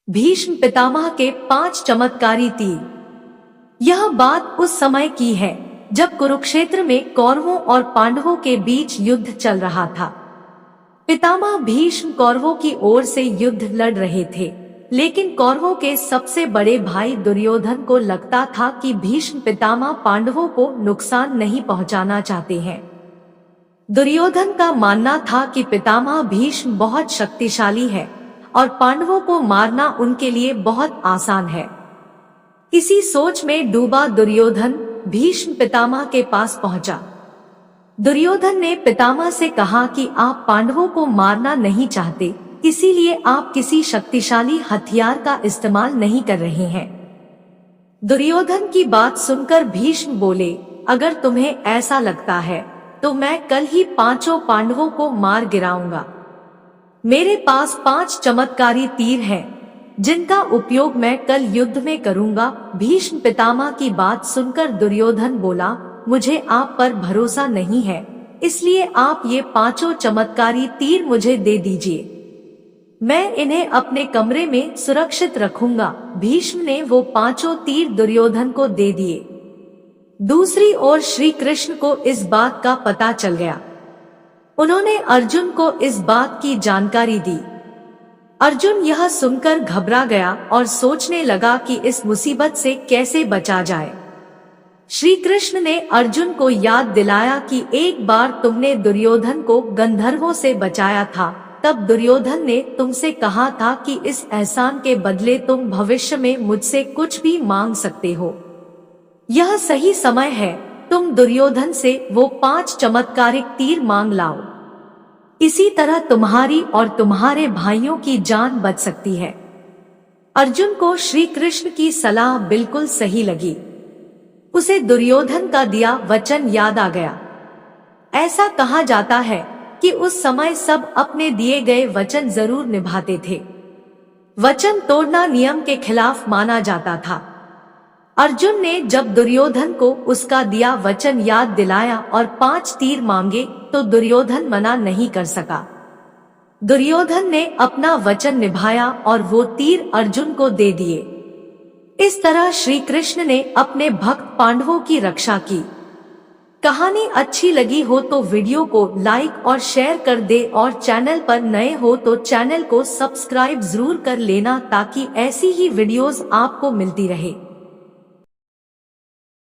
भीष्म पितामह के 5 चमत्कारी तीर। यह बात उस समय की है जब कुरुक्षेत्र में कौरवों और पांडवों के बीच युद्ध चल रहा था। पितामह भीष्म कौरवों की ओर से युद्ध लड़ रहे थे, लेकिन कौरवों के सबसे बड़े भाई दुर्योधन को लगता था कि भीष्म पितामह पांडवों को नुकसान नहीं पहुंचाना चाहते हैं। दुर्योधन का मानना था कि पितामह भीष्म बहुत शक्तिशाली है और पांडवों को मारना उनके लिए बहुत आसान है। इसी सोच में डूबा दुर्योधन भीष्म पितामह के पास पहुंचा। दुर्योधन ने पितामह से कहा कि आप पांडवों को मारना नहीं चाहते, इसीलिए आप किसी शक्तिशाली हथियार का इस्तेमाल नहीं कर रहे हैं। दुर्योधन की बात सुनकर भीष्म बोले, अगर तुम्हें ऐसा लगता है तो मैं कल ही 5 पांडवों को मार गिराऊंगा। मेरे पास 5 चमत्कारी तीर हैं, जिनका उपयोग मैं कल युद्ध में करूंगा। भीष्म पितामह की बात सुनकर दुर्योधन बोला, मुझे आप पर भरोसा नहीं है, इसलिए आप ये 5 चमत्कारी तीर मुझे दे दीजिए। मैं इन्हें अपने कमरे में सुरक्षित रखूंगा। भीष्म ने वो 5 तीर दुर्योधन को दे दिए। दूसरी ओर श्री कृष्ण को इस बात का पता चल गया। उन्होंने अर्जुन को इस बात की जानकारी दी। अर्जुन यह सुनकर घबरा गया और सोचने लगा कि इस मुसीबत से कैसे बचा जाए। श्री कृष्ण ने अर्जुन को याद दिलाया कि एक बार तुमने दुर्योधन को गंधर्वों से बचाया था। तब दुर्योधन ने तुमसे कहा था कि इस एहसान के बदले तुम भविष्य में मुझसे कुछ भी मांग सकते हो। यह सही समय है, तुम दुर्योधन से वो 5 चमत्कारिक तीर मांग लाओ। इसी तरह तुम्हारी और तुम्हारे भाइयों की जान बच सकती है। अर्जुन को श्री कृष्ण की सलाह बिल्कुल सही लगी। उसे दुर्योधन का दिया वचन याद आ गया। ऐसा कहा जाता है कि उस समय सब अपने दिए गए वचन जरूर निभाते थे। वचन तोड़ना नियम के खिलाफ माना जाता था। अर्जुन ने जब दुर्योधन को उसका दिया वचन याद दिलाया और 5 तीर मांगे तो दुर्योधन मना नहीं कर सका। दुर्योधन ने अपना वचन निभाया और वो तीर अर्जुन को दे दिए। इस तरह श्री कृष्ण ने अपने भक्त पांडवों की रक्षा की। कहानी अच्छी लगी हो तो वीडियो को लाइक और शेयर कर दे और चैनल पर नए हो तो चैनल को सब्सक्राइब जरूर कर लेना ताकि ऐसी ही वीडियोस आपको मिलती रहे।